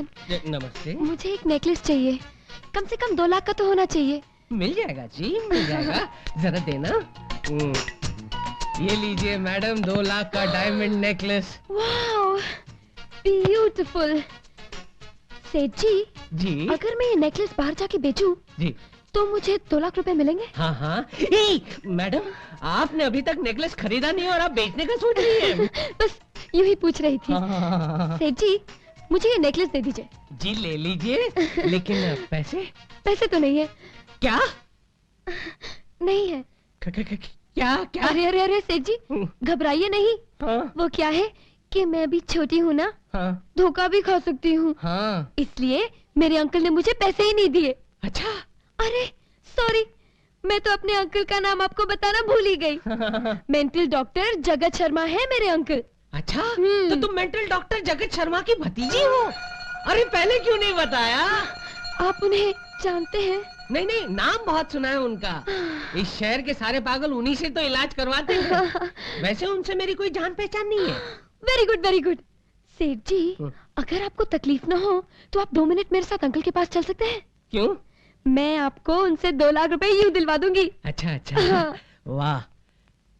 भगवान। नमस्ते। मुझे एक नेकलेस चाहिए, कम से कम 2 लाख का तो होना चाहिए। मिल जाएगा जी, मिल जाएगा। जरा देना। ये लीजिए मैडम, 2 लाख का डायमंड नेकलेस। Wow, beautiful. सेठ जी, अगर मैं ये नेकलेस बाहर जाके बेचूं, जी, तो मुझे 2 लाख रुपए मिलेंगे? हाँ हाँ। मैडम, आपने अभी तक नेकलेस खरीदा नहीं और आप बेचने का सोच रही है? बस यूं ही पूछ रही थी। हाँ। सेठ जी, मुझे ये नेकलेस दे दीजिए। जी ले लीजिए, लेकिन पैसे? पैसे तो नहीं है। क्या? नहीं है। क्या क्या? अरे अरे अरे सेठ जी, घबराइए नहीं। हाँ? वो क्या है कि मैं भी छोटी हूँ ना, हाँ? धोखा भी खा सकती हूँ, हाँ? इसलिए मेरे अंकल ने मुझे पैसे ही नहीं दिए। अच्छा। अरे सॉरी, मैं तो अपने अंकल का नाम आपको बताना भूल ही गई। मेंटल डॉक्टर जगत शर्मा है मेरे अंकल। अच्छा, तो तुम मेंटल डॉक्टर जगत शर्मा की भतीजी हो? अरे पहले क्यों नहीं बताया? आप उन्हें जानते हैं? नहीं नहीं, नाम बहुत सुना है उनका। इस शहर के सारे पागल उन्हीं से तो इलाज करवाते हैं। वैसे उनसे मेरी कोई जान पहचान नहीं है। Very good very good. सेठ जी, अगर आपको तकलीफ ना हो तो आप 2 मिनट मेरे साथ अंकल के पास चल सकते हैं? क्यों? मैं आपको उनसे 2 लाख रुपए यूं दिलवा दूंगी। अच्छा अच्छा। वाह,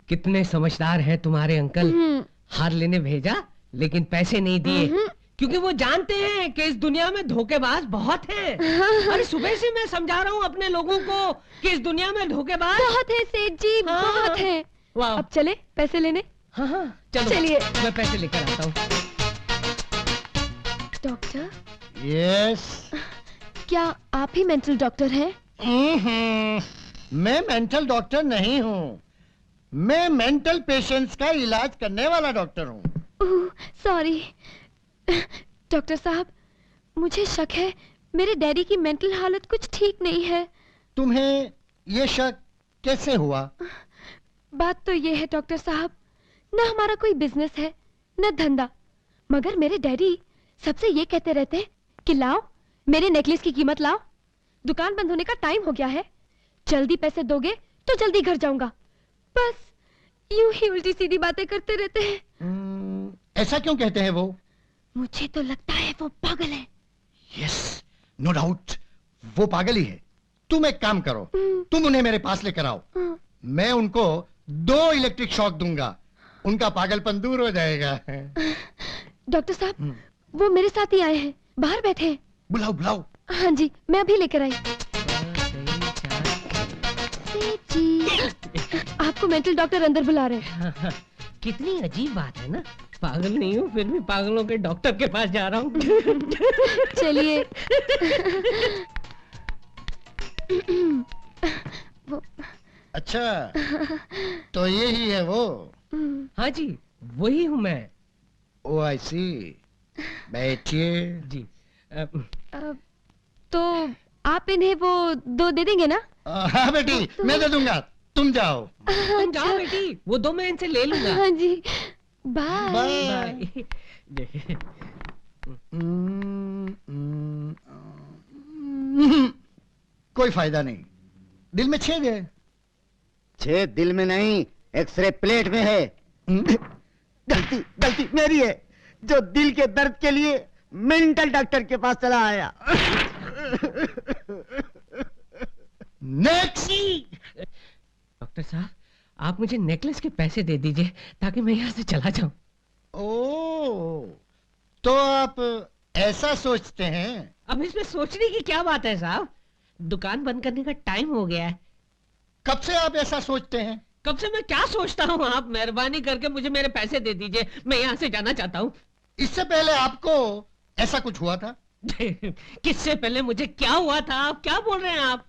कितने समझदार हैं तुम्हारे अंकल। हार लेने भेजा लेकिन पैसे नहीं दिए, क्योंकि वो जानते हैं कि इस दुनिया में धोखेबाज बहुत हैं। अरे सुबह से मैं समझा रहा हूँ अपने लोगों को कि इस दुनिया में धोखेबाज बहुत है सेठ जी, बहुत है। अब चले पैसे लेने? हाँ हाँ चलो, चलिए। मैं पैसे लेकर आता हूँ। डॉक्टर? यस। क्या आप ही मेंटल डॉक्टर हैं? मैं मेंटल डॉक्टर नहीं हूँ, मैं मेंटल पेशेंट्स का इलाज करने वाला डॉक्टर हूँ। सॉरी डॉक्टर साहब, मुझे शक है मेरे डैडी की मेंटल हालत कुछ ठीक नहीं है। तुम्हें ये शक कैसे हुआ? बात तो ये है डॉक्टर साहब, न हमारा कोई बिजनेस है न धंधा, मगर मेरे डैडी सबसे ये कहते रहते हैं कि लाओ मेरे नेकलेस की कीमत लाओ, दुकान बंद होने का टाइम हो गया है, जल्दी पैसे दोगे तो जल्दी घर जाऊंगा। बस यूं ही उल्टी सीधी बातें करते रहते हैं। ऐसा क्यों कहते हैं वो? मुझे तो लगता है वो पागल है। यस, नो डाउट, वो पागल ही है। तुम एक काम करो, तुम उन्हें मेरे पास लेकर आओ, मैं उनको 2 इलेक्ट्रिक शॉक दूंगा, उनका पागलपन दूर हो जाएगा। डॉक्टर साहब, वो मेरे साथ ही आए हैं, बाहर बैठे हैं। बुलाओ बुलाओ। हाँ जी, मैं अभी लेकर आई। आपको मेंटल डॉक्टर अंदर बुला रहे हैं। कितनी अजीब बात है ना, पागल नहीं हूँ फिर भी पागलों के डॉक्टर के पास जा रहा हूँ। चलिए। अच्छा, तो यही है वो? हाँ जी, वही हूँ मैं। ओ आई सी, बैठिए। जी। तो आप इन्हें वो 2 दे देंगे ना? हाँ बेटी, मैं दे दूंगा, तुम जाओ। तुम जाओ बेटी, वो 2 मैं इनसे ले लूंगा। हाँ जी, बाय बाय। कोई फायदा नहीं, दिल में छेद है। छेद दिल में नहीं, एक्सरे प्लेट में है। गलती मेरी है, जो दिल के दर्द के लिए मेंटल डॉक्टर के पास चला आया। नेक्स्ट। डॉक्टर साहब, आप मुझे नेकलेस के पैसे दे दीजिए ताकि मैं यहाँ से चला जाऊं। ओह, तो आप ऐसा सोचते हैं? अब इसमें सोचने की क्या बात है साहब, दुकान बंद करने का टाइम हो गया है। कब से आप ऐसा सोचते हैं? कब से मैं क्या सोचता हूँ, आप मेहरबानी करके मुझे मेरे पैसे दे दीजिए, मैं यहाँ से जाना चाहता हूँ। इससे पहले आपको ऐसा कुछ हुआ था? किससे पहले मुझे क्या हुआ था, आप क्या बोल रहे हैं आप?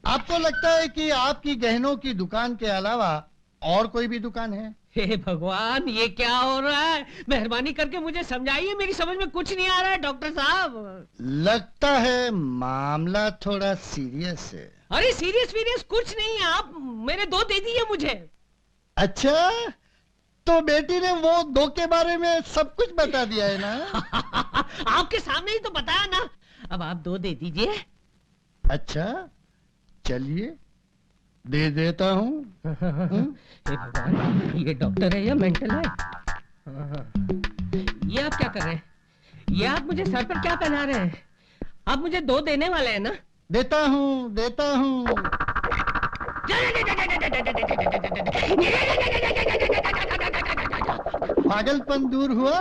आपको लगता है कि आपकी गहनों की दुकान के अलावा और कोई भी दुकान है? हे भगवान, ये क्या हो रहा है, मेहरबानी करके मुझे समझाइए, मेरी समझ में कुछ नहीं आ रहा है डॉक्टर साहब। लगता है मामला थोड़ा सीरियस है। अरे सीरियस कुछ नहीं है, आप मेरे 2 दे दीजिए मुझे। अच्छा, तो बेटी ने वो 2 के बारे में सब कुछ बता दिया है ना? आपके सामने ही तो बताया ना, अब आप 2 दे दीजिए। अच्छा, चलिए दे देता हूँ। ये डॉक्टर है या मेंटल है? ये आप क्या कर रहे हैं? ये आप मुझे सर पर क्या पहना रहे हैं? आप मुझे 2 देने वाले हैं ना? देता हूँ, देता हूँ। पागलपन दूर हुआ?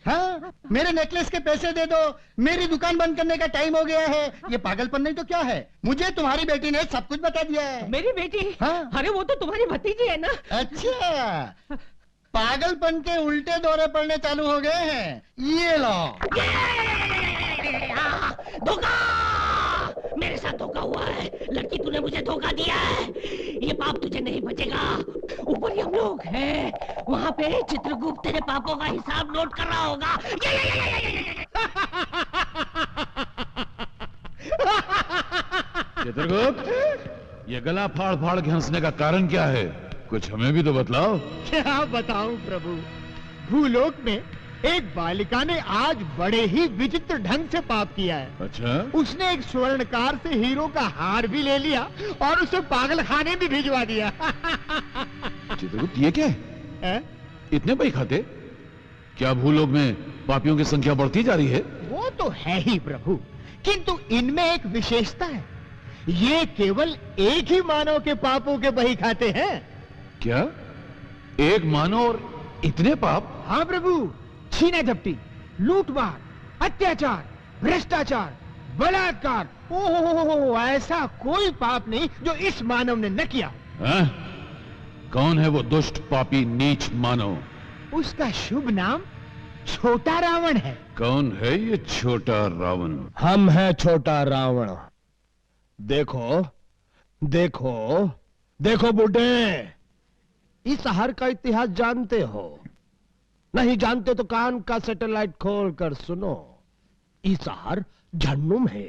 हाँ, मेरे नेकलेस के पैसे दे दो, मेरी दुकान बंद करने का टाइम हो गया है। ये पागलपन नहीं तो क्या है? मुझे तुम्हारी बेटी ने सब कुछ बता दिया है। मेरी बेटी? हाँ। अरे वो तो तुम्हारी भतीजी है ना। अच्छा, पागलपन के उल्टे दौरे पड़ने चालू हो गए हैं। ये लो। धोखा! मेरे साथ धोखा हुआ है। लड़की, तूने मुझे धोखा दिया है। ये पाप तुझे नहीं बचेगा। ऊपर हम लोग हैं, वहाँ पे चित्रगुप्त तेरे पापों का हिसाब नोट कर रहा होगा। चित्रगुप्त, ये गला फाड़ फाड़ के हंसने का कारण क्या है? कुछ हमें भी तो बतलाओ। क्या बताऊं प्रभु, भूलोक में एक बालिका ने आज बड़े ही विचित्र ढंग से पाप किया है। अच्छा? उसने एक स्वर्णकार से हीरो का हार भी ले लिया और उसे पागल खाने भी भिजवा दिया। चित्रगुप्त, ये क्या है? इतने पैसे खाते? क्या भूलोक में पापियों की संख्या बढ़ती जा रही है? वो तो है ही प्रभु, किंतु इनमें एक विशेषता है। ये केवल एक ही मानव के पापों के बही खाते हैं। क्या? एक मानव और इतने पाप? हाँ प्रभु, छीना झपटी, लूटमार, अत्याचार, भ्रष्टाचार, बलात्कार, ओहो, ऐसा कोई पाप नहीं जो इस मानव ने न किया। हाँ? कौन है वो दुष्ट पापी नीच मानव? उसका शुभ नाम छोटा रावण है। कौन है ये छोटा रावण? हम हैं छोटा रावण। देखो देखो देखो बुड्ढे, इस शहर का इतिहास जानते हो? नहीं जानते तो कान का सैटेलाइट खोल कर सुनो। इस शहर जहन्नुम है,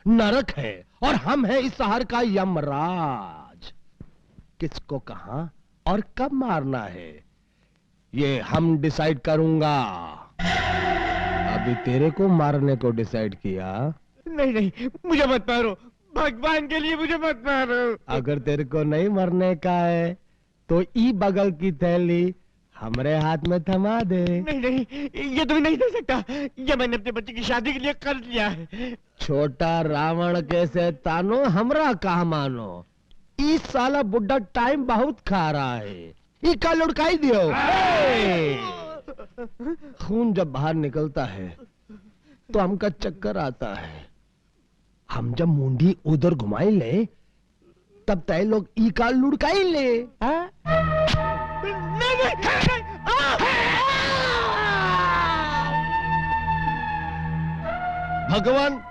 नरक है, और हम हैं इस शहर का यमराज। किसको कहां और कब मारना है ये हम डिसाइड करूंगा। अभी तेरे को मारने को डिसाइड किया। नहीं नहीं, मुझे मत मारो, भगवान के लिए मुझे मत मारो। अगर तेरे को नहीं मरने का है तो ई बगल की थैली हमरे हाथ में थमा दे। नहीं नहीं, ये तो नहीं दे सकता। ये मैंने अपने बच्चे की शादी के लिए कर लिया है। छोटा रावण कैसे तानो हमरा कहा मानो। इस साला बुड्ढा टाइम बहुत खा रहा है। इका लुढ़काई दियो। खून जब बाहर निकलता है तो हमका चक्कर आता है। हम जब मुंडी उधर घुमाई ले तब तय लोग इका लुढ़काई ले। भगवान,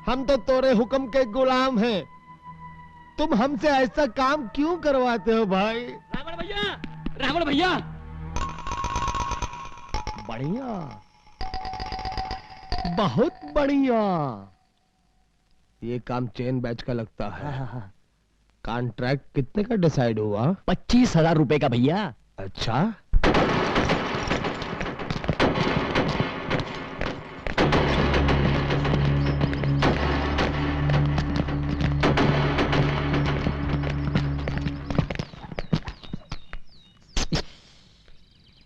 हम तो तोरे हुक्म के गुलाम हैं। तुम हमसे ऐसा काम क्यों करवाते हो भाई? रावण भैया, रावण भैया। बढ़िया, बहुत बढ़िया। ये काम चेन बैच का लगता है। कॉन्ट्रैक्ट कितने का डिसाइड हुआ? 25,000 रुपए का भैया। अच्छा,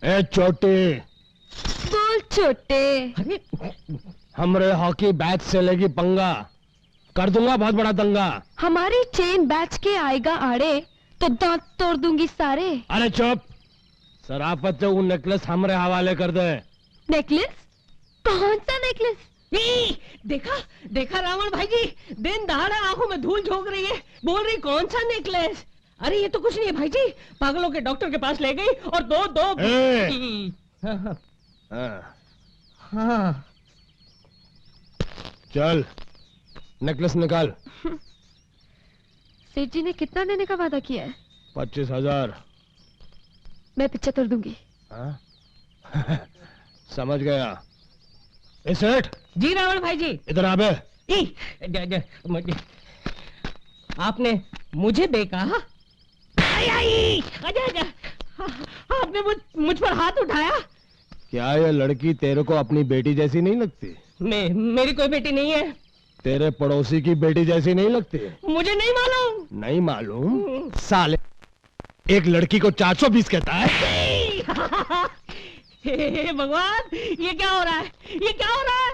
ए छोटे, बोल छोटे। हमरे हॉकी बैच से लेगी पंगा, कर दूंगा बहुत बड़ा दंगा। हमारी चेन बैच के आएगा आड़े तो दांत तोड़ दूंगी सारे। अरे चुप, सराफत से वो नेकलेस हमरे हवाले कर दे। नेकलेस? कौन सा नेकलेस? देखा देखा रावण भाई जी, दिन दहाड़ा आंखों में धूल झोंक रही है, बोल रही कौन सा नेकलेस। अरे ये तो कुछ नहीं है भाई जी, पागलों के डॉक्टर के पास ले गई और दो हाँ। चल नेकलेस निकाल। सेठ जी ने कितना देने का वादा किया है? 25,000। मैं 75 दूंगी। समझ गया। ए सेठ जी रावण भाई जी। इधर आ बे। आपने मुझे देखा? आपने मुझ पर हाथ उठाया। क्या ये लड़की तेरे को अपनी बेटी जैसी नहीं लगती? मेरी कोई बेटी नहीं है। तेरे पड़ोसी की बेटी जैसी नहीं लगती? मुझे नहीं मालूम। नहीं मालूम? साले एक लड़की को 420 कहता है। हे भगवान, ये क्या हो रहा है? ये क्या हो रहा है?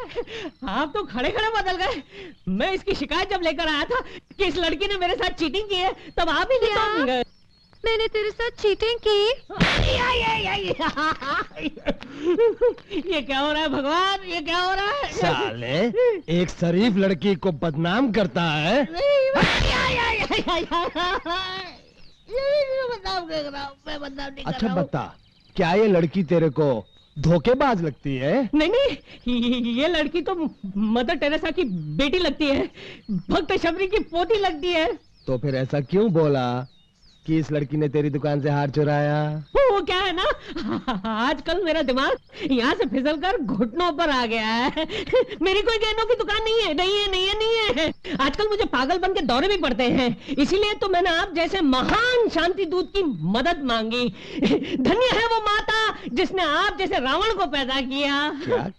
आप तो खड़े खड़े बदल गए। मैं इसकी शिकायत जब लेकर आया था कि इस लड़की ने मेरे साथ चीटिंग की है, तब आप ही नहीं गए। मैंने तेरे साथ चीटिंग की? ये क्या हो रहा है भगवान? ये क्या हो रहा है? साले, एक शरीफ लड़की को बदनाम करता है। अच्छा बता, क्या ये लड़की तेरे को धोखेबाज लगती है? नहीं नहीं, ये लड़की तो मदर टेरेसा की बेटी लगती है, भक्त शबरी की पोती लगती है। तो फिर ऐसा क्यों बोला कि इस लड़की ने तेरी दुकान से हार चुराया? वो क्या है ना, आजकल मेरा दिमाग यहाँ से फिसलकर घुटनों पर आ गया है। मेरी कोई गहनों की दुकान नहीं है, नहीं है, नहीं है, नहीं है। आजकल मुझे पागलपन के दौरे भी पड़ते हैं, इसीलिए तो मैंने आप जैसे महान शांति दूत की मदद मांगी। धन्य है वो माता जिसने आप जैसे रावण को पैदा किया।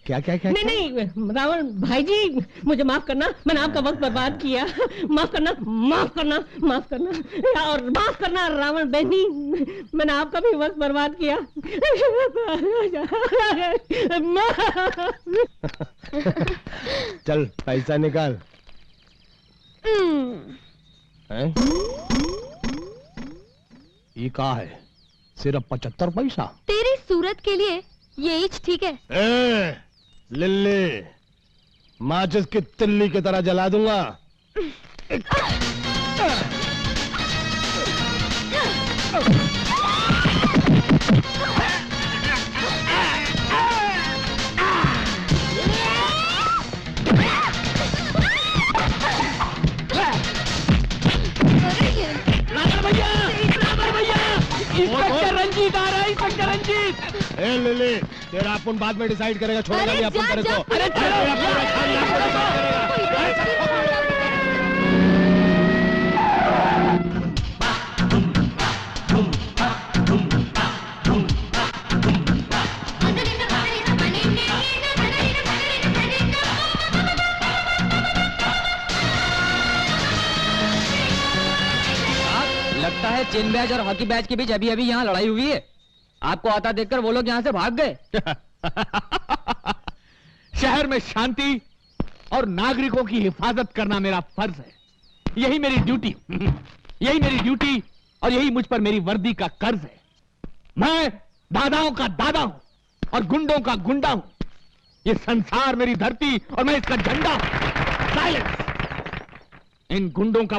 क्या क्या क्या? नहीं नहीं रावण भाई जी, मुझे माफ करना, मैंने आपका वक्त बर्बाद किया। माफ करना, माफ करना, माफ करना, और माफ करना रावण बहनी, मैंने आपका भी वक्त बर्बाद किया। चल पैसा निकाल। हैं? ये कहा है? सिर्फ 75 पैसा? तेरी सूरत के लिए ये ईच ठीक है। लिल्ली, माचिस की तिल्ली की तरह जला दूंगा। रंजीत आ रहा है, इंस्पेक्टर रंजीत। ए लिली, तेरा अपन बाद में डिसाइड करेगा, छोड़ेगा नहीं अपन तेरे को। अरे लगता है चेन बैच और हॉकी बैच के बीच अभी अभी यहाँ लड़ाई हुई है। आपको आता देखकर वो लोग यहाँ से भाग गए। शहर में शांति और नागरिकों की हिफाजत करना मेरा फर्ज है। यही मेरी ड्यूटी, यही मेरी ड्यूटी और यही मुझ पर मेरी वर्दी का कर्ज है। मैं दादाओं का दादा हूं और गुंडों का गुंडा हूं। ये संसार मेरी धरती और मैं इसका झंडा हूं। साइलेंस! इन गुंडों का